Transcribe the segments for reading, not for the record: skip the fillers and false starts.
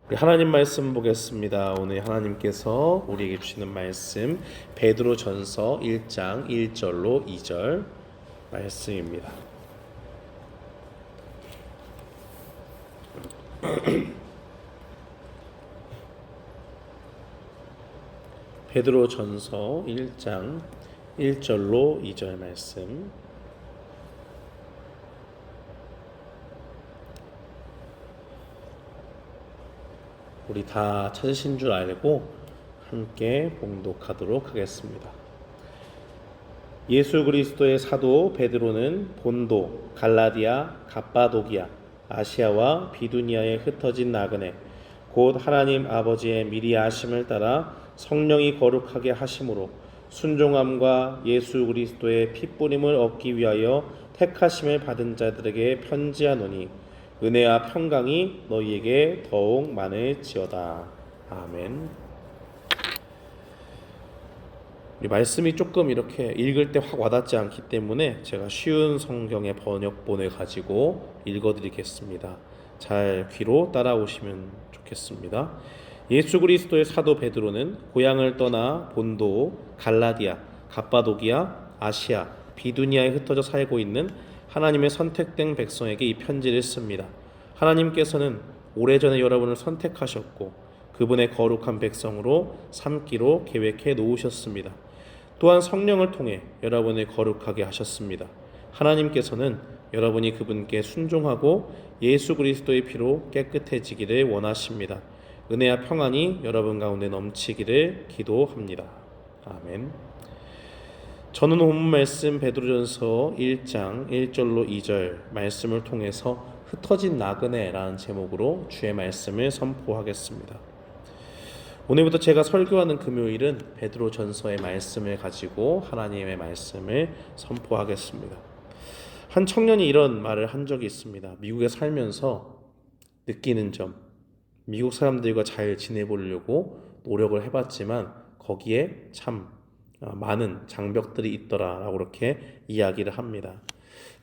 우리 하나님 말씀 보겠습니다. 오늘 하나님께서 우리에게 주시는 말씀 베드로전서 1장 1절로 2절 말씀입니다. 베드로전서 1장 1절로 2절 말씀. 우리 다 찾으신 줄 알고 함께 봉독하도록 하겠습니다. 예수 그리스도의 사도 베드로는 본도, 갈라디아, 갑바도기아, 아시아와 비두니아에 흩어진 나그네 곧 하나님 아버지의 미리 아심을 따라 성령이 거룩하게 하심으로 순종함과 예수 그리스도의 핏부림을 얻기 위하여 택하심을 받은 자들에게 편지하노니 은혜와 평강이 너희에게 더욱 많을지어다. 아멘. 우리 말씀이 조금 이렇게 읽을 때 확 와닿지 않기 때문에 제가 쉬운 성경의 번역본을 가지고 읽어드리겠습니다. 잘 귀로 따라오시면 좋겠습니다. 예수 그리스도의 사도 베드로는 고향을 떠나 본도, 갈라디아, 갑바도기아, 아시아, 비두니아에 흩어져 살고 있는 하나님의 선택된 백성에게 이 편지를 씁니다. 하나님께서는 오래전에 여러분을 선택하셨고 그분의 거룩한 백성으로 삼기로 계획해 놓으셨습니다. 또한 성령을 통해 여러분을 거룩하게 하셨습니다. 하나님께서는 여러분이 그분께 순종하고 예수 그리스도의 피로 깨끗해지기를 원하십니다. 은혜와 평안이 여러분 가운데 넘치기를 기도합니다. 아멘. 저는 본문 말씀 베드로전서 1장 1절로 2절 말씀을 통해서 흩어진 나그네라는 제목으로 주의 말씀을 선포하겠습니다. 오늘부터 제가 설교하는 금요일은 베드로전서의 말씀을 가지고 하나님의 말씀을 선포하겠습니다. 한 청년이 이런 말을 한 적이 있습니다. 미국에 살면서 느끼는 점, 미국 사람들과 잘 지내보려고 노력을 해봤지만 거기에 참 많은 장벽들이 있더라라고 그렇게 이야기를 합니다.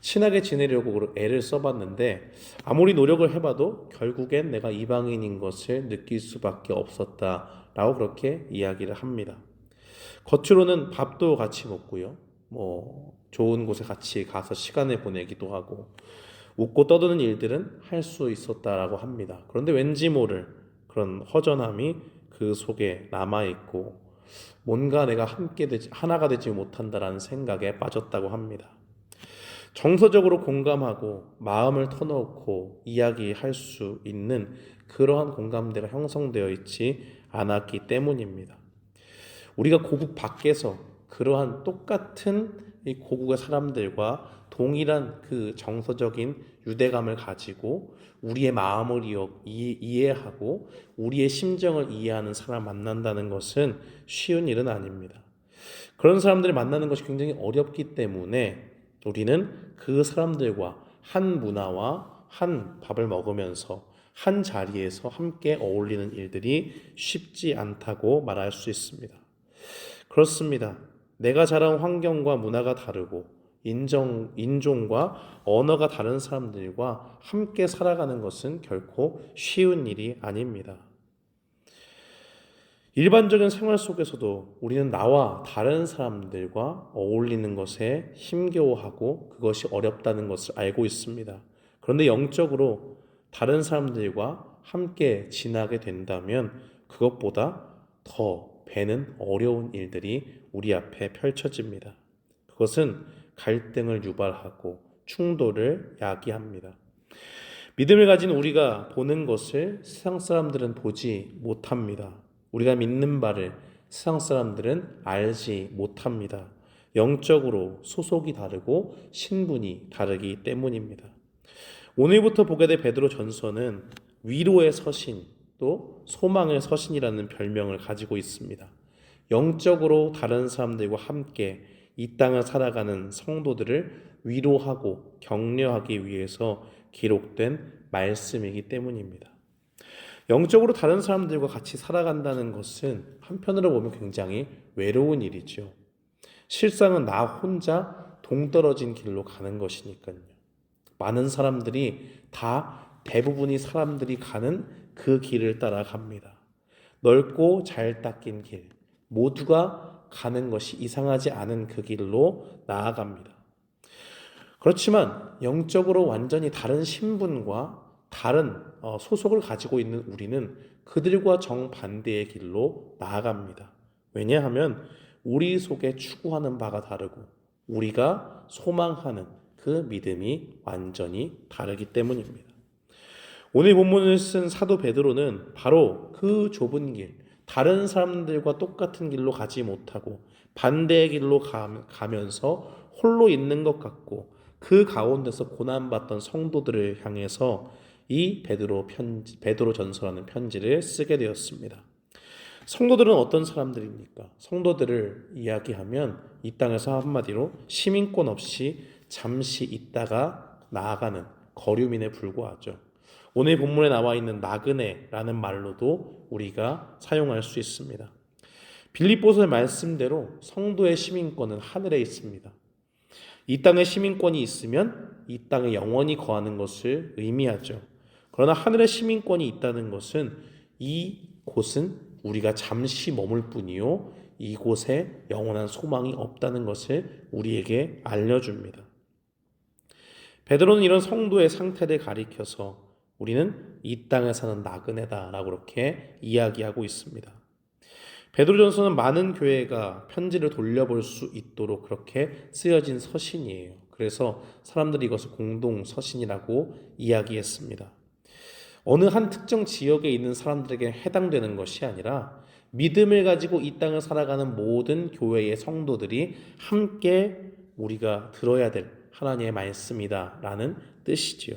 친하게 지내려고 애를 써봤는데 아무리 노력을 해봐도 결국엔 내가 이방인인 것을 느낄 수밖에 없었다라고 그렇게 이야기를 합니다. 겉으로는 밥도 같이 먹고요, 좋은 곳에 같이 가서 시간을 보내기도 하고 웃고 떠드는 일들은 할 수 있었다라고 합니다. 그런데 왠지 모를 그런 허전함이 그 속에 남아있고 뭔가 내가 하나가 되지 못한다라는 생각에 빠졌다고 합니다. 정서적으로 공감하고 마음을 터놓고 이야기할 수 있는 그러한 공감대가 형성되어 있지 않았기 때문입니다. 우리가 고국 밖에서 그러한 똑같은 이 고국의 사람들과 동일한 그 정서적인 유대감을 가지고 우리의 마음을 이해하고 우리의 심정을 이해하는 사람을 만난다는 것은 쉬운 일은 아닙니다. 그런 사람들을 만나는 것이 굉장히 어렵기 때문에 우리는 그 사람들과 한 문화와 한 밥을 먹으면서 한 자리에서 함께 어울리는 일들이 쉽지 않다고 말할 수 있습니다. 그렇습니다. 내가 자란 환경과 문화가 다르고 인종과 언어가 다른 사람들과 함께 살아가는 것은 결코 쉬운 일이 아닙니다. 일반적인 생활 속에서도 우리는 나와 다른 사람들과 어울리는 것에 힘겨워하고 그것이 어렵다는 것을 알고 있습니다. 그런데 영적으로 다른 사람들과 함께 지나게 된다면 그것보다 더 배는 어려운 일들이 우리 앞에 펼쳐집니다. 그것은 갈등을 유발하고 충돌을 야기합니다. 믿음을 가진 우리가 보는 것을 세상 사람들은 보지 못합니다. 우리가 믿는 바를 세상 사람들은 알지 못합니다. 영적으로 소속이 다르고 신분이 다르기 때문입니다. 오늘부터 보게 될 베드로전서는 위로의 서신 또 소망의 서신이라는 별명을 가지고 있습니다. 영적으로 다른 사람들과 함께 이 땅을 살아가는 성도들을 위로하고 격려하기 위해서 기록된 말씀이기 때문입니다. 영적으로 다른 사람들과 같이 살아간다는 것은 한편으로 보면 굉장히 외로운 일이죠. 실상은 나 혼자 동떨어진 길로 가는 것이니까요. 많은 사람들이 다 대부분이 사람들이 가는 그 길을 따라갑니다. 넓고 잘 닦인 길, 모두가 가는 것이 이상하지 않은 그 길로 나아갑니다. 그렇지만 영적으로 완전히 다른 신분과 다른 소속을 가지고 있는 우리는 그들과 정반대의 길로 나아갑니다. 왜냐하면 우리 속에 추구하는 바가 다르고 우리가 소망하는 그 믿음이 완전히 다르기 때문입니다. 오늘 본문을 쓴 사도 베드로는 바로 그 좁은 길, 다른 사람들과 똑같은 길로 가지 못하고 반대의 길로 가면서 홀로 있는 것 같고 그 가운데서 고난받던 성도들을 향해서 이 베드로 전서라는 편지를 쓰게 되었습니다. 성도들은 어떤 사람들입니까? 성도들을 이야기하면 이 땅에서 한마디로 시민권 없이 잠시 있다가 나아가는 거류민에 불과하죠. 오늘 본문에 나와 있는 나그네라는 말로도 우리가 사용할 수 있습니다. 빌립보서의 말씀대로 성도의 시민권은 하늘에 있습니다. 이 땅에 시민권이 있으면 이 땅에 영원히 거하는 것을 의미하죠. 그러나 하늘의 시민권이 있다는 것은 이 곳은 우리가 잠시 머물 뿐이요 이곳에 영원한 소망이 없다는 것을 우리에게 알려줍니다. 베드로는 이런 성도의 상태를 가리켜서 우리는 이 땅에 사는 나그네다라고 그렇게 이야기하고 있습니다. 베드로전서는 많은 교회가 편지를 돌려볼 수 있도록 그렇게 쓰여진 서신이에요. 그래서 사람들이 이것을 공동 서신이라고 이야기했습니다. 어느 한 특정 지역에 있는 사람들에게 해당되는 것이 아니라 믿음을 가지고 이 땅을 살아가는 모든 교회의 성도들이 함께 우리가 들어야 될 하나님의 말씀이다라는 뜻이지요.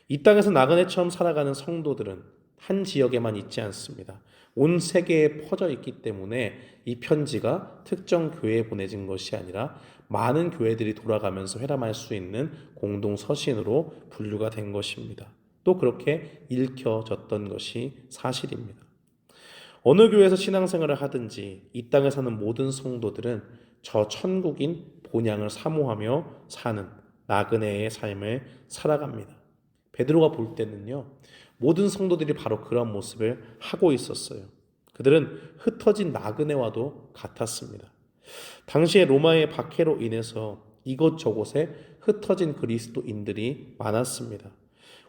이 땅에서 나그네처럼 살아가는 성도들은 한 지역에만 있지 않습니다. 온 세계에 퍼져 있기 때문에 이 편지가 특정 교회에 보내진 것이 아니라 많은 교회들이 돌아가면서 회람할 수 있는 공동 서신으로 분류가 된 것입니다. 또 그렇게 읽혀졌던 것이 사실입니다. 어느 교회에서 신앙생활을 하든지 이 땅에 사는 모든 성도들은 저 천국인 본향을 사모하며 사는 나그네의 삶을 살아갑니다. 베드로가 볼 때는요, 모든 성도들이 바로 그런 모습을 하고 있었어요. 그들은 흩어진 나그네와도 같았습니다. 당시에 로마의 박해로 인해서 이곳저곳에 흩어진 그리스도인들이 많았습니다.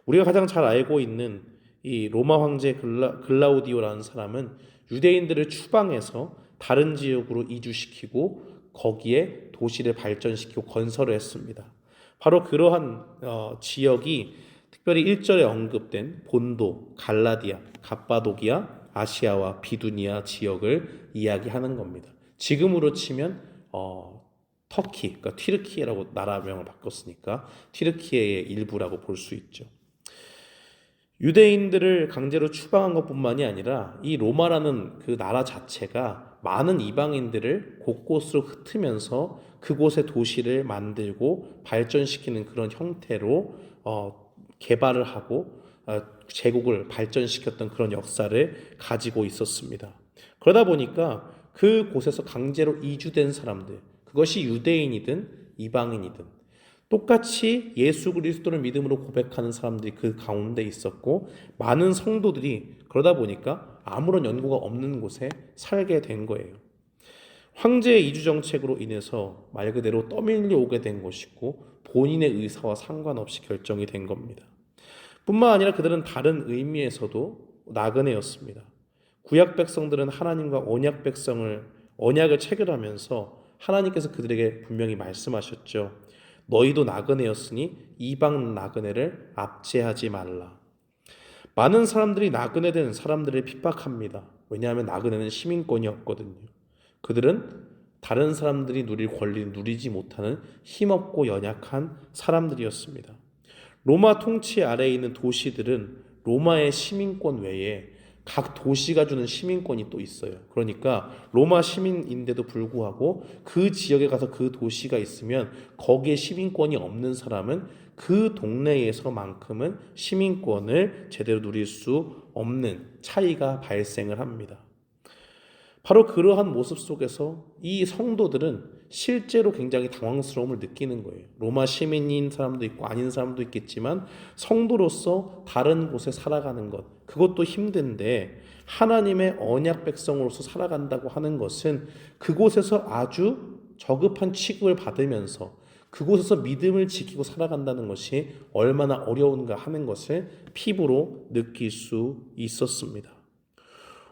우리가 가장 잘 알고 있는 이 로마 황제 글라우디오라는 사람은 유대인들을 추방해서 다른 지역으로 이주시키고 거기에 도시를 발전시키고 건설을 했습니다. 바로 그러한 지역이 특별히 1절에 언급된 본도, 갈라디아, 갑바도기아, 아시아와 비두니아 지역을 이야기하는 겁니다. 지금으로 치면 터키, 그러니까 튀르키예라고 나라명을 바꿨으니까 튀르키예의 일부라고 볼 수 있죠. 유대인들을 강제로 추방한 것뿐만이 아니라 이 로마라는 그 나라 자체가 많은 이방인들을 곳곳으로 흩으면서 그곳에 도시를 만들고 발전시키는 그런 형태로 개발을 하고 제국을 발전시켰던 그런 역사를 가지고 있었습니다. 그러다 보니까 그곳에서 강제로 이주된 사람들, 그것이 유대인이든 이방인이든 똑같이 예수 그리스도를 믿음으로 고백하는 사람들이 그 가운데 있었고 많은 성도들이 그러다 보니까 아무런 연고가 없는 곳에 살게 된 거예요. 황제의 이주 정책으로 인해서 말 그대로 떠밀려 오게 된 것이고 본인의 의사와 상관없이 결정이 된 겁니다. 뿐만 아니라 그들은 다른 의미에서도 나그네였습니다. 구약 백성들은 하나님과 언약을 체결하면서 하나님께서 그들에게 분명히 말씀하셨죠. 너희도 나그네였으니 이방 나그네를 압제하지 말라. 많은 사람들이 나그네된 사람들을 핍박합니다. 왜냐하면 나그네는 시민권이 없거든요. 그들은 다른 사람들이 누릴 권리를 누리지 못하는 힘없고 연약한 사람들이었습니다. 로마 통치 아래에 있는 도시들은 로마의 시민권 외에 각 도시가 주는 시민권이 또 있어요. 그러니까 로마 시민인데도 불구하고 그 지역에 가서 그 도시가 있으면 거기에 시민권이 없는 사람은 그 동네에서만큼은 시민권을 제대로 누릴 수 없는 차이가 발생을 합니다. 바로 그러한 모습 속에서 이 성도들은 실제로 굉장히 당황스러움을 느끼는 거예요. 로마 시민인 사람도 있고 아닌 사람도 있겠지만 성도로서 다른 곳에 살아가는 것, 그것도 힘든데 하나님의 언약 백성으로서 살아간다고 하는 것은 그곳에서 아주 저급한 취급을 받으면서 그곳에서 믿음을 지키고 살아간다는 것이 얼마나 어려운가 하는 것을 피부로 느낄 수 있었습니다.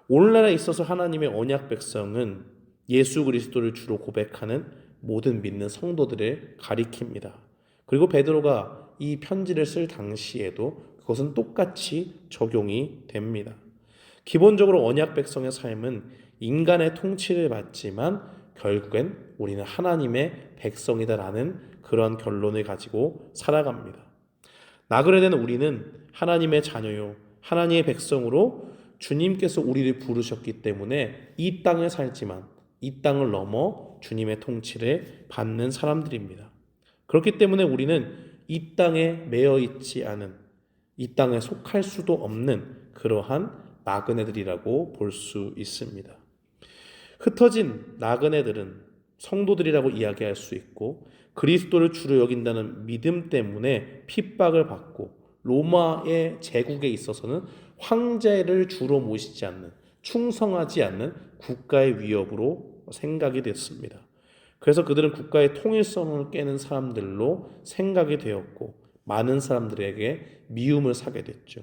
오늘날에 있어서 하나님의 언약 백성은 예수 그리스도를 주로 고백하는 모든 믿는 성도들을 가리킵니다. 그리고 베드로가 이 편지를 쓸 당시에도 그것은 똑같이 적용이 됩니다. 기본적으로 언약 백성의 삶은 인간의 통치를 받지만 결국엔 우리는 하나님의 백성이다라는 그런 결론을 가지고 살아갑니다. 나그네된 우리는 하나님의 자녀요, 하나님의 백성으로 주님께서 우리를 부르셨기 때문에 이 땅을 살지만 이 땅을 넘어 주님의 통치를 받는 사람들입니다. 그렇기 때문에 우리는 이 땅에 매여 있지 않은, 이 땅에 속할 수도 없는 그러한 나그네들이라고 볼 수 있습니다. 흩어진 나그네들은 성도들이라고 이야기할 수 있고 그리스도를 주로 여긴다는 믿음 때문에 핍박을 받고 로마의 제국에 있어서는 황제를 주로 모시지 않는, 충성하지 않는 국가의 위협으로 생각이 됐습니다. 그래서 그들은 국가의 통일성을 깨는 사람들로 생각이 되었고 많은 사람들에게 미움을 사게 됐죠.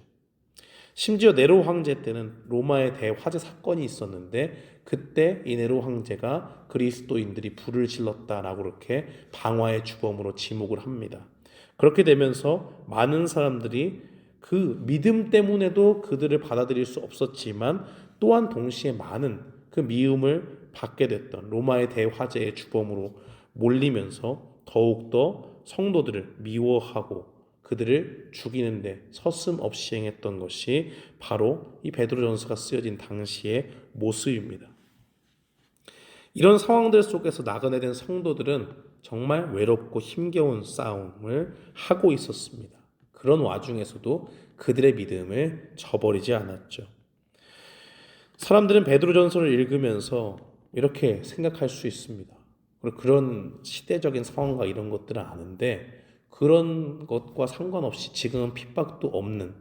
심지어 네로 황제 때는 로마의 대화재 사건이 있었는데 그때 이 네로 황제가 그리스도인들이 불을 질렀다라고 그렇게 방화의 주범으로 지목을 합니다. 그렇게 되면서 많은 사람들이 그 믿음 때문에도 그들을 받아들일 수 없었지만 또한 동시에 많은 그 미움을 받게 됐던 로마의 대화재의 주범으로 몰리면서 더욱더 성도들을 미워하고 그들을 죽이는데 서슴없이 행했던 것이 바로 이 베드로전서가 쓰여진 당시의 모습입니다. 이런 상황들 속에서 나그네된 성도들은 정말 외롭고 힘겨운 싸움을 하고 있었습니다. 그런 와중에서도 그들의 믿음을 저버리지 않았죠. 사람들은 베드로전서를 읽으면서 이렇게 생각할 수 있습니다. 그런 시대적인 상황과 이런 것들은 아는데 그런 것과 상관없이 지금은 핍박도 없는,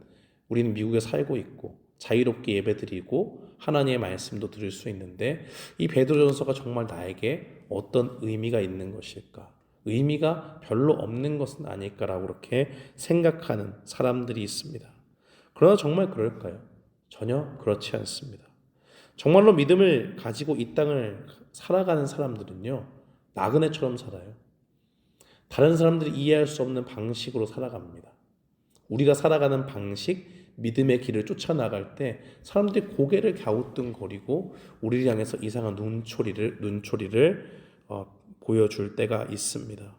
우리는 미국에 살고 있고 자유롭게 예배드리고 하나님의 말씀도 들을 수 있는데 이 베드로전서가 정말 나에게 어떤 의미가 있는 것일까? 의미가 별로 없는 것은 아닐까라고 그렇게 생각하는 사람들이 있습니다. 그러나 정말 그럴까요? 전혀 그렇지 않습니다. 정말로 믿음을 가지고 이 땅을 살아가는 사람들은요, 나그네처럼 살아요. 다른 사람들이 이해할 수 없는 방식으로 살아갑니다. 우리가 살아가는 방식, 믿음의 길을 쫓아나갈 때 사람들이 고개를 갸우뚱거리고 우리를 향해서 이상한 눈초리를 보여줄 때가 있습니다.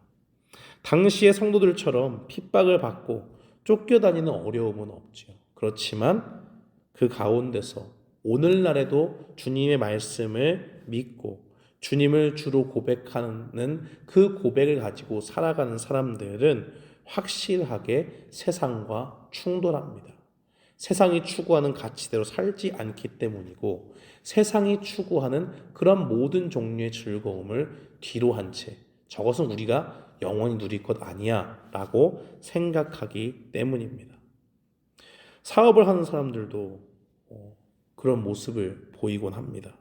당시의 성도들처럼 핍박을 받고 쫓겨다니는 어려움은 없죠. 그렇지만 그 가운데서 오늘날에도 주님의 말씀을 믿고 주님을 주로 고백하는 그 고백을 가지고 살아가는 사람들은 확실하게 세상과 충돌합니다. 세상이 추구하는 가치대로 살지 않기 때문이고 세상이 추구하는 그런 모든 종류의 즐거움을 뒤로 한 채 저것은 우리가 영원히 누릴 것 아니야 라고 생각하기 때문입니다. 사업을 하는 사람들도 그런 모습을 보이곤 합니다.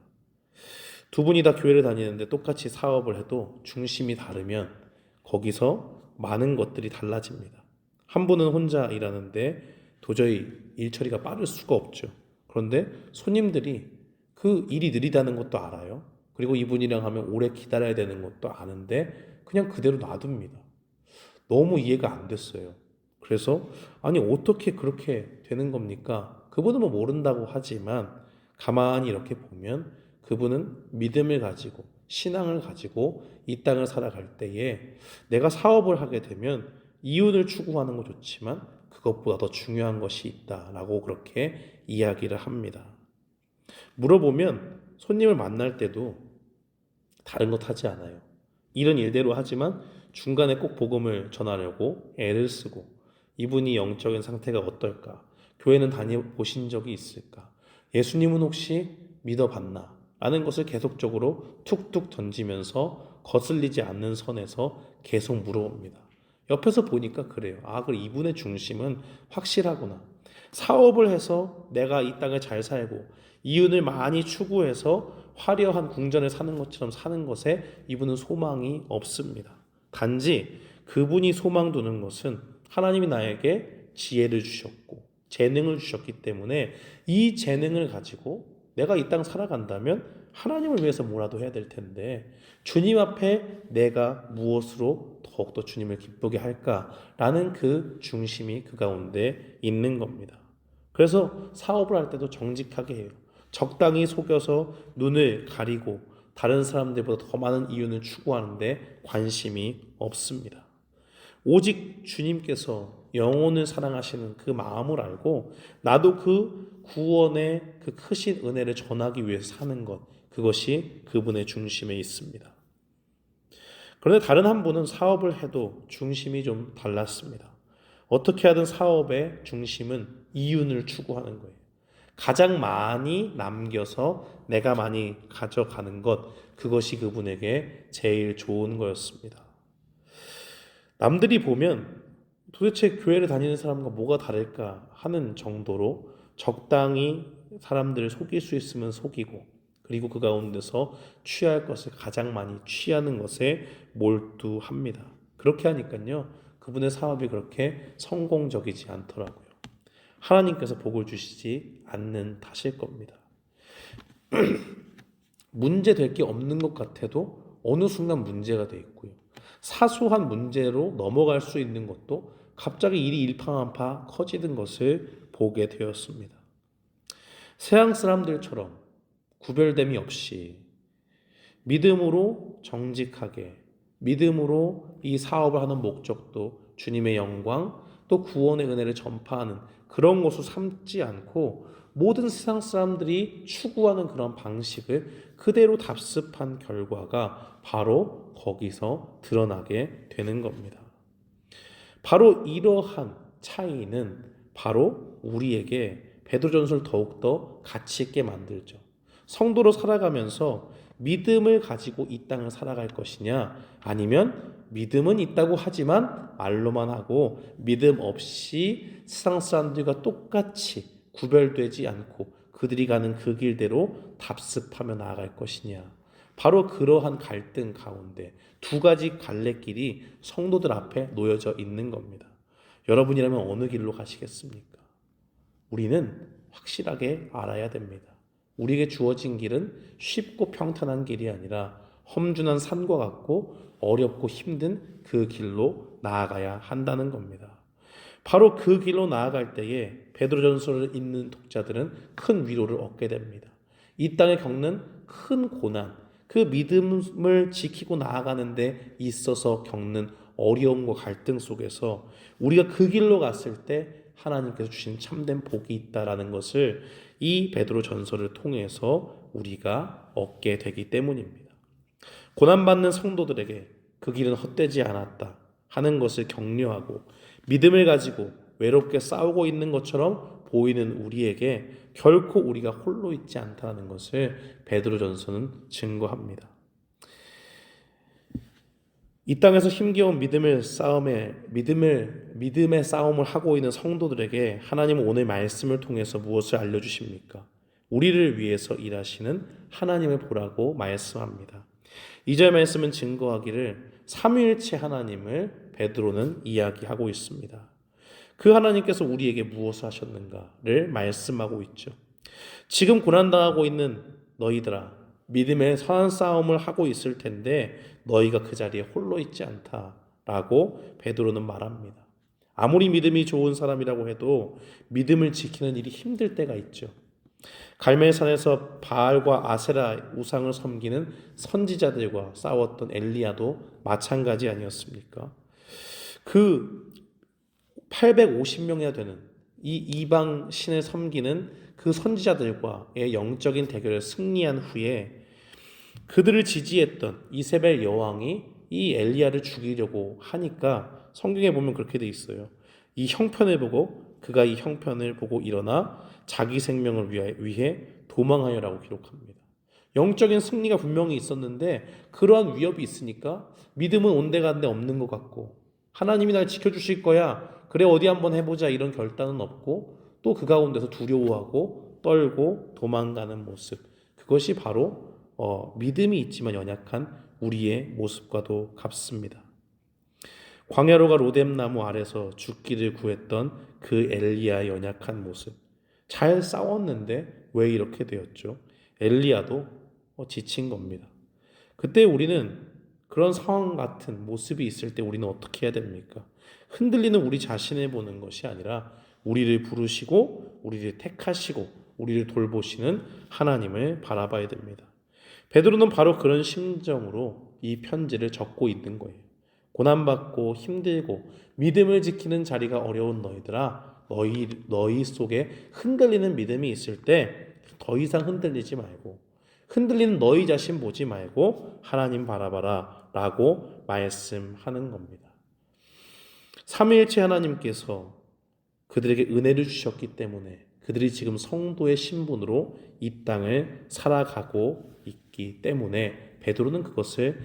두 분이 다 교회를 다니는데 똑같이 사업을 해도 중심이 다르면 거기서 많은 것들이 달라집니다. 한 분은 혼자 일하는데 도저히 일 처리가 빠를 수가 없죠. 그런데 손님들이 그 일이 느리다는 것도 알아요. 그리고 이분이랑 하면 오래 기다려야 되는 것도 아는데 그냥 그대로 놔둡니다. 너무 이해가 안 됐어요. 그래서 아니 어떻게 그렇게 되는 겁니까? 그분은 뭐 모른다고 하지만 가만히 이렇게 보면 그분은 믿음을 가지고 신앙을 가지고 이 땅을 살아갈 때에 내가 사업을 하게 되면 이윤을 추구하는 거 좋지만 그것보다 더 중요한 것이 있다라고 그렇게 이야기를 합니다. 물어보면 손님을 만날 때도 다른 것 하지 않아요. 일은 일대로 하지만 중간에 꼭 복음을 전하려고 애를 쓰고 이분이 영적인 상태가 어떨까? 교회는 다녀보신 적이 있을까? 예수님은 혹시 믿어봤나? 라는 것을 계속적으로 툭툭 던지면서 거슬리지 않는 선에서 계속 물어봅니다. 옆에서 보니까 그래요. 그래 이분의 중심은 확실하구나. 사업을 해서 내가 이 땅을 잘 살고 이윤을 많이 추구해서 화려한 궁전에 사는 것처럼 사는 것에 이분은 소망이 없습니다. 단지 그분이 소망 두는 것은 하나님이 나에게 지혜를 주셨고 재능을 주셨기 때문에 이 재능을 가지고 내가 이 땅 살아간다면 하나님을 위해서 뭐라도 해야 될 텐데 주님 앞에 내가 무엇으로 더욱더 주님을 기쁘게 할까라는 그 중심이 그 가운데 있는 겁니다. 그래서 사업을 할 때도 정직하게 해요. 적당히 속여서 눈을 가리고 다른 사람들보다 더 많은 이윤을 추구하는데 관심이 없습니다. 오직 주님께서 영혼을 사랑하시는 그 마음을 알고 나도 그 구원의 그 크신 은혜를 전하기 위해서 사는 것, 그것이 그분의 중심에 있습니다. 그런데 다른 한 분은 사업을 해도 중심이 좀 달랐습니다. 어떻게 하든 사업의 중심은 이윤을 추구하는 거예요. 가장 많이 남겨서 내가 많이 가져가는 것, 그것이 그분에게 제일 좋은 거였습니다. 남들이 보면 도대체 교회를 다니는 사람과 뭐가 다를까 하는 정도로 적당히 사람들을 속일 수 있으면 속이고 그리고 그 가운데서 취할 것을 가장 많이 취하는 것에 몰두합니다. 그렇게 하니까요, 그분의 사업이 그렇게 성공적이지 않더라고요. 하나님께서 복을 주시지 않는 탓일 겁니다. 문제 될 게 없는 것 같아도 어느 순간 문제가 돼 있고요. 사소한 문제로 넘어갈 수 있는 것도 갑자기 일이 일파만파 커지는 것을 보게 되었습니다. 세상 사람들처럼 구별됨이 없이 믿음으로 정직하게, 믿음으로 이 사업을 하는 목적도 주님의 영광 또 구원의 은혜를 전파하는 그런 것을 삼지 않고 모든 세상 사람들이 추구하는 그런 방식을 그대로 답습한 결과가 바로 거기서 드러나게 되는 겁니다. 바로 이러한 차이는 바로 우리에게 베드로전서를 더욱더 가치 있게 만들죠. 성도로 살아가면서 믿음을 가지고 이 땅을 살아갈 것이냐, 아니면 믿음은 있다고 하지만 말로만 하고 믿음 없이 세상 사람들과 똑같이 구별되지 않고 그들이 가는 그 길대로 답습하며 나아갈 것이냐. 바로 그러한 갈등 가운데 두 가지 갈래길이 성도들 앞에 놓여져 있는 겁니다. 여러분이라면 어느 길로 가시겠습니까? 우리는 확실하게 알아야 됩니다. 우리에게 주어진 길은 쉽고 평탄한 길이 아니라 험준한 산과 같고 어렵고 힘든 그 길로 나아가야 한다는 겁니다. 바로 그 길로 나아갈 때에 베드로전서를 읽는 독자들은 큰 위로를 얻게 됩니다. 이 땅에 겪는 큰 고난, 그 믿음을 지키고 나아가는 데 있어서 겪는 어려움과 갈등 속에서 우리가 그 길로 갔을 때 하나님께서 주신 참된 복이 있다라는 것을 이 베드로 전서를 통해서 우리가 얻게 되기 때문입니다. 고난받는 성도들에게 그 길은 헛되지 않았다 하는 것을 격려하고 믿음을 가지고 외롭게 싸우고 있는 것처럼 보이는 우리에게 결코 우리가 홀로 있지 않다는 것을 베드로 전서는 증거합니다. 이 땅에서 힘겨운 믿음의 싸움을 하고 있는 성도들에게 하나님은 오늘 말씀을 통해서 무엇을 알려주십니까? 우리를 위해서 일하시는 하나님을 보라고 말씀합니다. 2절 말씀은 증거하기를 삼위일체 하나님을 베드로는 이야기하고 있습니다. 그 하나님께서 우리에게 무엇을 하셨는가를 말씀하고 있죠. 지금 고난당하고 있는 너희들아, 믿음의 선한 싸움을 하고 있을 텐데 너희가 그 자리에 홀로 있지 않다라고 베드로는 말합니다. 아무리 믿음이 좋은 사람이라고 해도 믿음을 지키는 일이 힘들 때가 있죠. 갈멜산에서 바알과 아세라 우상을 섬기는 선지자들과 싸웠던 엘리야도 마찬가지 아니었습니까? 그 850명이나 되는 이 이방 신을 섬기는 그 선지자들과의 영적인 대결에 승리한 후에 그들을 지지했던 이세벨 여왕이 이 엘리야를 죽이려고 하니까 성경에 보면 그렇게 돼 있어요. 이 형편을 보고 그가 이 형편을 보고 일어나 자기 생명을 위해 도망하여라고 기록합니다. 영적인 승리가 분명히 있었는데 그러한 위협이 있으니까 믿음은 온데간데 없는 것 같고, 하나님이 날 지켜주실 거야, 그래 어디 한번 해보자, 이런 결단은 없고, 또 그 가운데서 두려워하고 떨고 도망가는 모습, 그것이 바로 믿음이 있지만 연약한 우리의 모습과도 같습니다. 광야로가 로뎀나무 아래서 죽기를 구했던 그 엘리야의 연약한 모습, 잘 싸웠는데 왜 이렇게 되었죠? 엘리야도 지친 겁니다. 그때 우리는 그런 상황 같은 모습이 있을 때 우리는 어떻게 해야 됩니까? 흔들리는 우리 자신을 보는 것이 아니라 우리를 부르시고 우리를 택하시고 우리를 돌보시는 하나님을 바라봐야 됩니다. 베드로는 바로 그런 심정으로 이 편지를 적고 있는 거예요. 고난받고 힘들고 믿음을 지키는 자리가 어려운 너희들아, 너희 속에 흔들리는 믿음이 있을 때 더 이상 흔들리지 말고, 흔들리는 너희 자신 보지 말고 하나님 바라봐라 라고 말씀하는 겁니다. 삼위일체 하나님께서 그들에게 은혜를 주셨기 때문에 그들이 지금 성도의 신분으로 이 땅을 살아가고 있기 때문에 베드로는 그것을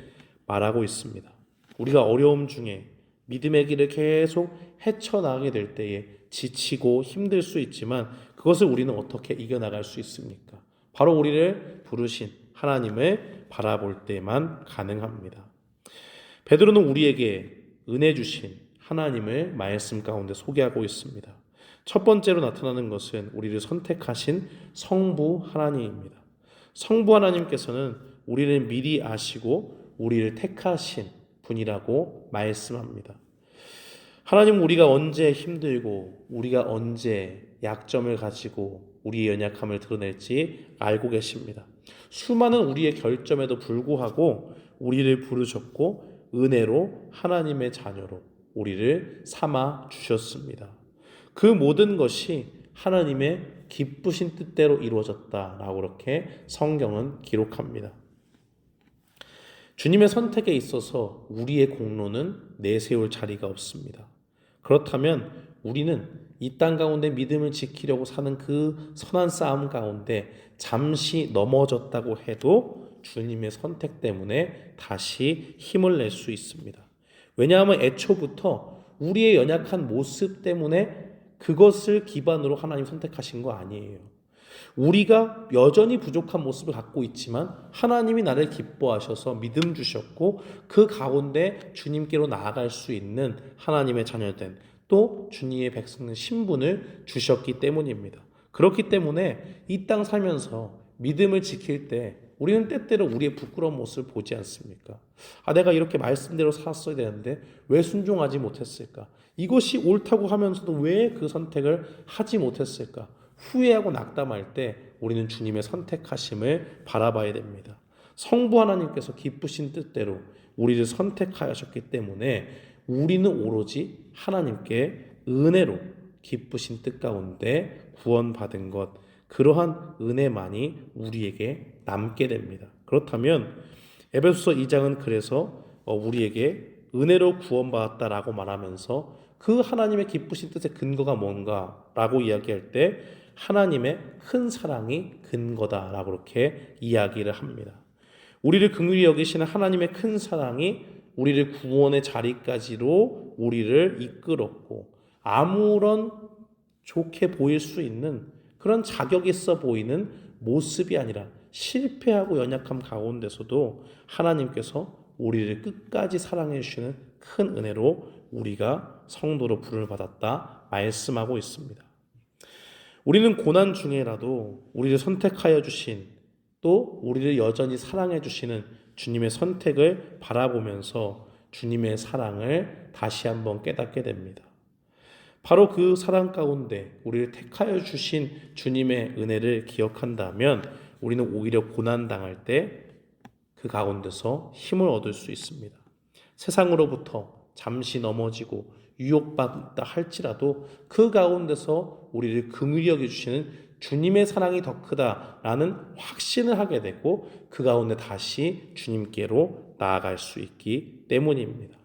말하고 있습니다. 우리가 어려움 중에 믿음의 길을 계속 헤쳐나가게 될 때에 지치고 힘들 수 있지만 그것을 우리는 어떻게 이겨나갈 수 있습니까? 바로 우리를 부르신 하나님을 바라볼 때만 가능합니다. 베드로는 우리에게 은혜 주신 하나님을 말씀 가운데 소개하고 있습니다. 첫 번째로 나타나는 것은 우리를 선택하신 성부 하나님입니다. 성부 하나님께서는 우리를 미리 아시고 우리를 택하신 분이라고 말씀합니다. 하나님은 우리가 언제 힘들고 우리가 언제 약점을 가지고 우리의 연약함을 드러낼지 알고 계십니다. 수많은 우리의 결점에도 불구하고 우리를 부르셨고 은혜로 하나님의 자녀로 우리를 삼아 주셨습니다. 그 모든 것이 하나님의 기쁘신 뜻대로 이루어졌다라고 그렇게 성경은 기록합니다. 주님의 선택에 있어서 우리의 공로는 내세울 자리가 없습니다. 그렇다면 우리는 이 땅 가운데 믿음을 지키려고 사는 그 선한 싸움 가운데 잠시 넘어졌다고 해도 주님의 선택 때문에 다시 힘을 낼 수 있습니다. 왜냐하면 애초부터 우리의 연약한 모습 때문에 그것을 기반으로 하나님 선택하신 거 아니에요. 우리가 여전히 부족한 모습을 갖고 있지만 하나님이 나를 기뻐하셔서 믿음 주셨고 그 가운데 주님께로 나아갈 수 있는 하나님의 자녀된 또 주님의 백성의 신분을 주셨기 때문입니다. 그렇기 때문에 이 땅 살면서 믿음을 지킬 때 우리는 때때로 우리의 부끄러운 모습을 보지 않습니까? 내가 이렇게 말씀대로 살았어야 되는데 왜 순종하지 못했을까? 이것이 옳다고 하면서도 왜 그 선택을 하지 못했을까? 후회하고 낙담할 때 우리는 주님의 선택하심을 바라봐야 됩니다. 성부 하나님께서 기쁘신 뜻대로 우리를 선택하셨기 때문에 우리는 오로지 하나님께 은혜로 기쁘신 뜻 가운데 구원받은 것, 그러한 은혜만이 우리에게 남게 됩니다. 그렇다면 에베소서 2장은 그래서 우리에게 은혜로 구원받았다라고 말하면서 그 하나님의 기쁘신 뜻의 근거가 뭔가라고 이야기할 때 하나님의 큰 사랑이 근거다라고 그렇게 이야기를 합니다. 우리를 긍휼히 여기시는 하나님의 큰 사랑이 우리를 구원의 자리까지로 우리를 이끌었고 아무런 좋게 보일 수 있는 그런 자격 있어 보이는 모습이 아니라 실패하고 연약함 가운데서도 하나님께서 우리를 끝까지 사랑해 주시는 큰 은혜로 우리가 성도로 부름을 받았다 말씀하고 있습니다. 우리는 고난 중에라도 우리를 선택하여 주신 또 우리를 여전히 사랑해 주시는 주님의 선택을 바라보면서 주님의 사랑을 다시 한번 깨닫게 됩니다. 바로 그 사랑 가운데 우리를 택하여 주신 주님의 은혜를 기억한다면 우리는 오히려 고난당할 때 그 가운데서 힘을 얻을 수 있습니다. 세상으로부터 잠시 넘어지고 유혹받다 할지라도 그 가운데서 우리를 긍휼히 여겨주시는 주님의 사랑이 더 크다라는 확신을 하게 되고 그 가운데 다시 주님께로 나아갈 수 있기 때문입니다.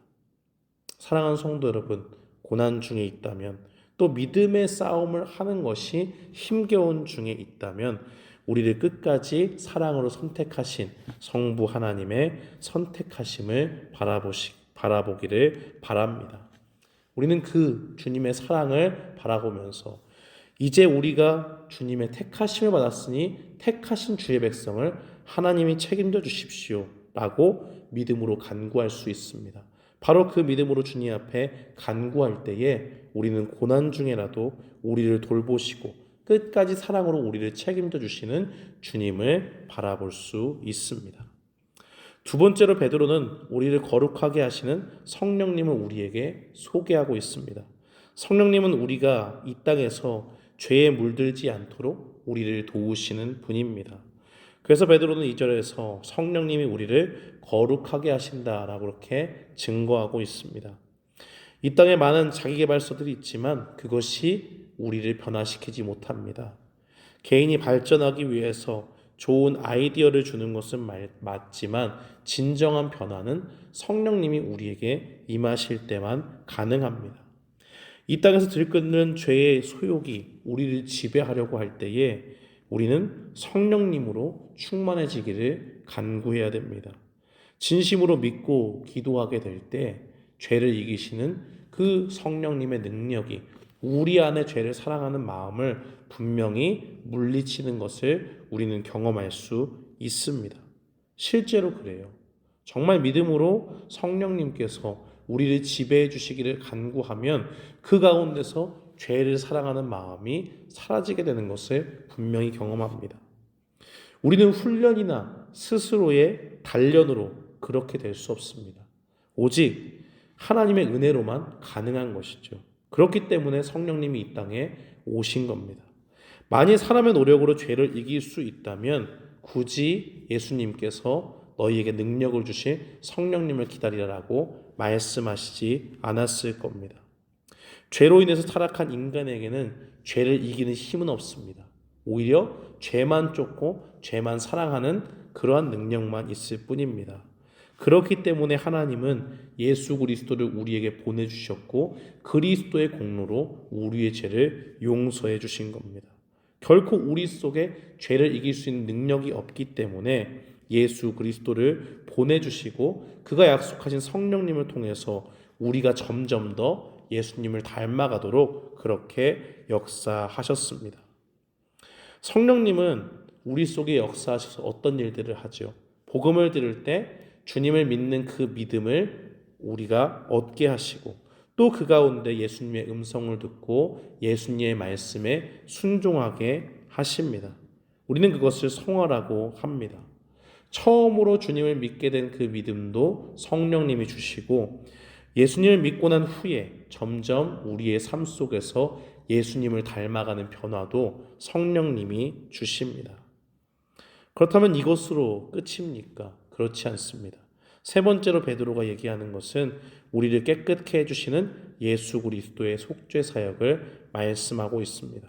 사랑하는 성도 여러분, 고난 중에 있다면 또 믿음의 싸움을 하는 것이 힘겨운 중에 있다면 우리를 끝까지 사랑으로 선택하신 성부 하나님의 선택하심을 바라보기를 바랍니다. 우리는 그 주님의 사랑을 바라보면서 이제 우리가 주님의 택하심을 받았으니 택하신 주의 백성을 하나님이 책임져 주십시오 라고 믿음으로 간구할 수 있습니다. 바로 그 믿음으로 주님 앞에 간구할 때에 우리는 고난 중에라도 우리를 돌보시고 끝까지 사랑으로 우리를 책임져 주시는 주님을 바라볼 수 있습니다. 두 번째로 베드로는 우리를 거룩하게 하시는 성령님을 우리에게 소개하고 있습니다. 성령님은 우리가 이 땅에서 죄에 물들지 않도록 우리를 도우시는 분입니다. 그래서 베드로는 2절에서 성령님이 우리를 거룩하게 하신다라고 이렇게 증거하고 있습니다. 이 땅에 많은 자기계발서들이 있지만 그것이 우리를 변화시키지 못합니다. 개인이 발전하기 위해서 좋은 아이디어를 주는 것은 맞지만 진정한 변화는 성령님이 우리에게 임하실 때만 가능합니다. 이 땅에서 들끓는 죄의 소욕이 우리를 지배하려고 할 때에 우리는 성령님으로 충만해지기를 간구해야 됩니다. 진심으로 믿고 기도하게 될 때 죄를 이기시는 그 성령님의 능력이 우리 안에 죄를 사랑하는 마음을 분명히 물리치는 것을 우리는 경험할 수 있습니다. 실제로 그래요. 정말 믿음으로 성령님께서 우리를 지배해 주시기를 간구하면 그 가운데서 죄를 사랑하는 마음이 사라지게 되는 것을 분명히 경험합니다. 우리는 훈련이나 스스로의 단련으로 그렇게 될 수 없습니다. 오직 하나님의 은혜로만 가능한 것이죠. 그렇기 때문에 성령님이 이 땅에 오신 겁니다. 만일 사람의 노력으로 죄를 이길 수 있다면 굳이 예수님께서 너희에게 능력을 주실 성령님을 기다리라고 말씀하시지 않았을 겁니다. 죄로 인해서 타락한 인간에게는 죄를 이기는 힘은 없습니다. 오히려 죄만 쫓고 죄만 사랑하는 그러한 능력만 있을 뿐입니다. 그렇기 때문에 하나님은 예수 그리스도를 우리에게 보내주셨고 그리스도의 공로로 우리의 죄를 용서해 주신 겁니다. 결코 우리 속에 죄를 이길 수 있는 능력이 없기 때문에 예수 그리스도를 보내주시고 그가 약속하신 성령님을 통해서 우리가 점점 더 예수님을 닮아가도록 그렇게 역사하셨습니다. 성령님은 우리 속에 역사하셔서 어떤 일들을 하죠? 복음을 들을 때 주님을 믿는 그 믿음을 우리가 얻게 하시고 또 그 가운데 예수님의 음성을 듣고 예수님의 말씀에 순종하게 하십니다. 우리는 그것을 성화라고 합니다. 처음으로 주님을 믿게 된 그 믿음도 성령님이 주시고 예수님을 믿고 난 후에 점점 우리의 삶 속에서 예수님을 닮아가는 변화도 성령님이 주십니다. 그렇다면 이것으로 끝입니까? 그렇지 않습니다. 세 번째로 베드로가 얘기하는 것은 우리를 깨끗게 해주시는 예수 그리스도의 속죄 사역을 말씀하고 있습니다.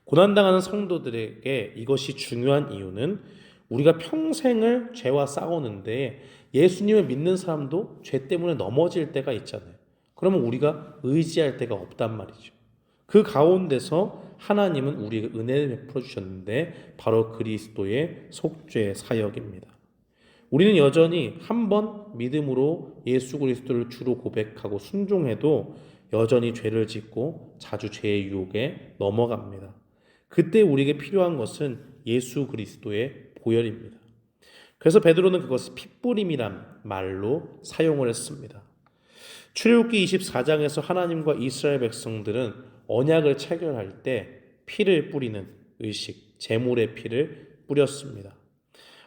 고난당하는 성도들에게 이것이 중요한 이유는 우리가 평생을 죄와 싸우는데 예수님을 믿는 사람도 죄 때문에 넘어질 때가 있잖아요. 그러면 우리가 의지할 데가 없단 말이죠. 그 가운데서 하나님은 우리에게 은혜를 베풀어 주셨는데 바로 그리스도의 속죄 사역입니다. 우리는 여전히 한 번 믿음으로 예수 그리스도를 주로 고백하고 순종해도 여전히 죄를 짓고 자주 죄의 유혹에 넘어갑니다. 그때 우리에게 필요한 것은 예수 그리스도의 보혈입니다. 그래서 베드로는 그것을 핏부림이란 말로 사용을 했습니다. 출애굽기 24장에서 하나님과 이스라엘 백성들은 언약을 체결할 때 피를 뿌리는 의식, 제물의 피를 뿌렸습니다.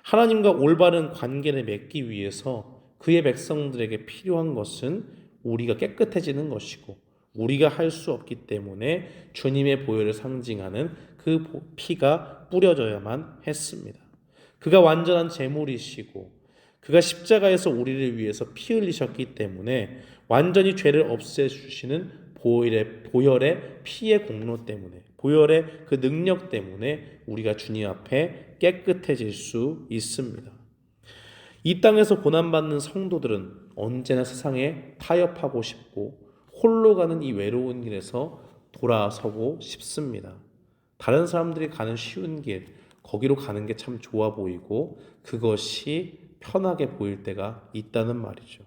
하나님과 올바른 관계를 맺기 위해서 그의 백성들에게 필요한 것은 우리가 깨끗해지는 것이고 우리가 할 수 없기 때문에 주님의 보혈을 상징하는 그 피가 뿌려져야만 했습니다. 그가 완전한 제물이시고 그가 십자가에서 우리를 위해서 피 흘리셨기 때문에 완전히 죄를 없애주시는 보혈의 피의 공로 때문에 보혈의 그 능력 때문에 우리가 주님 앞에 깨끗해질 수 있습니다. 이 땅에서 고난받는 성도들은 언제나 세상에 타협하고 싶고 홀로 가는 이 외로운 길에서 돌아서고 싶습니다. 다른 사람들이 가는 쉬운 길, 거기로 가는 게 참 좋아 보이고 그것이 편하게 보일 때가 있다는 말이죠.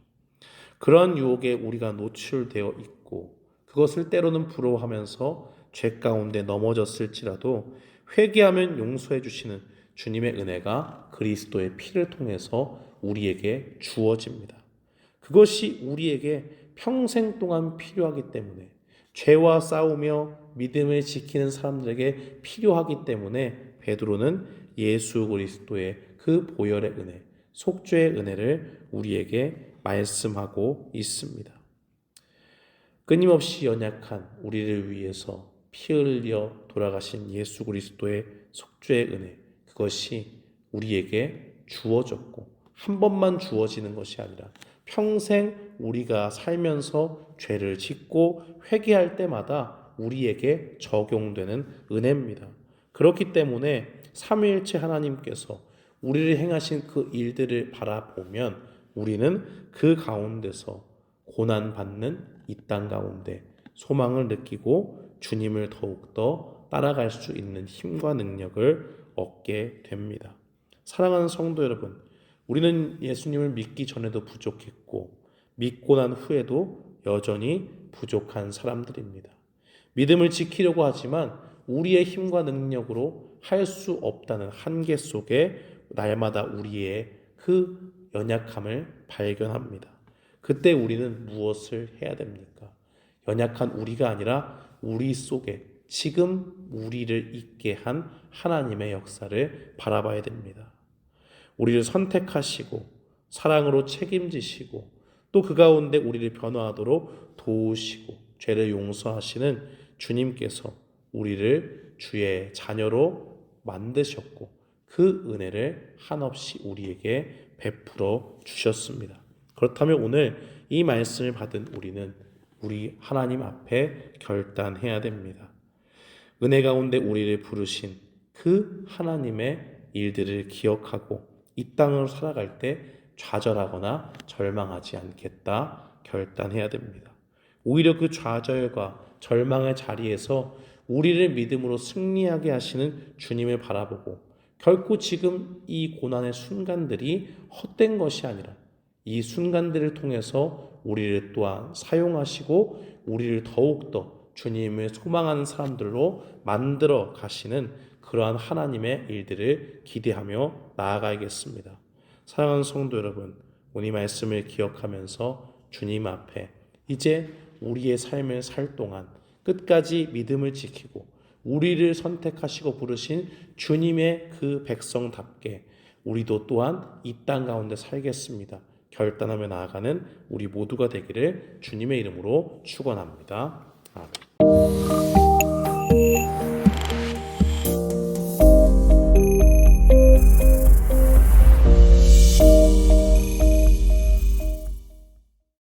그런 유혹에 우리가 노출되어 있고 그것을 때로는 부러워하면서 죄 가운데 넘어졌을지라도 회개하면 용서해 주시는 주님의 은혜가 그리스도의 피를 통해서 우리에게 주어집니다. 그것이 우리에게 평생 동안 필요하기 때문에 죄와 싸우며 믿음을 지키는 사람들에게 필요하기 때문에 베드로는 예수 그리스도의 그 보혈의 은혜, 속죄의 은혜를 우리에게 말씀하고 있습니다. 끊임없이 연약한 우리를 위해서 피 흘려 돌아가신 예수 그리스도의 속죄의 은혜, 그것이 우리에게 주어졌고 한 번만 주어지는 것이 아니라 평생 우리가 살면서 죄를 짓고 회개할 때마다 우리에게 적용되는 은혜입니다. 그렇기 때문에 삼위일체 하나님께서 우리를 행하신 그 일들을 바라보면 우리는 그 가운데서 고난받는 이 땅 가운데 소망을 느끼고 주님을 더욱더 따라갈 수 있는 힘과 능력을 얻게 됩니다. 사랑하는 성도 여러분, 우리는 예수님을 믿기 전에도 부족했고 믿고 난 후에도 여전히 부족한 사람들입니다. 믿음을 지키려고 하지만 우리의 힘과 능력으로 할 수 없다는 한계 속에 날마다 우리의 그 연약함을 발견합니다. 그때 우리는 무엇을 해야 됩니까? 연약한 우리가 아니라 우리 속에 지금 우리를 있게 한 하나님의 역사를 바라봐야 됩니다. 우리를 선택하시고 사랑으로 책임지시고 또 그 가운데 우리를 변화하도록 도우시고 죄를 용서하시는 주님께서 우리를 주의 자녀로 만드셨고 그 은혜를 한없이 우리에게 베풀어 주셨습니다. 그렇다면 오늘 이 말씀을 받은 우리는 우리 하나님 앞에 결단해야 됩니다. 은혜 가운데 우리를 부르신 그 하나님의 일들을 기억하고 이 땅으로 살아갈 때 좌절하거나 절망하지 않겠다 결단해야 됩니다. 오히려 그 좌절과 절망의 자리에서 우리를 믿음으로 승리하게 하시는 주님을 바라보고 결코 지금 이 고난의 순간들이 헛된 것이 아니라 이 순간들을 통해서 우리를 또한 사용하시고 우리를 더욱더 주님을 소망하는 사람들로 만들어 가시는 그러한 하나님의 일들을 기대하며 나아가야겠습니다. 사랑하는 성도 여러분, 오늘 말씀을 기억하면서 주님 앞에 이제 우리의 삶을 살 동안 끝까지 믿음을 지키고 우리를 선택하시고 부르신 주님의 그 백성답게 우리도 또한 이 땅 가운데 살겠습니다. 결단하며 나아가는 우리 모두가 되기를 주님의 이름으로 축원합니다. 아멘.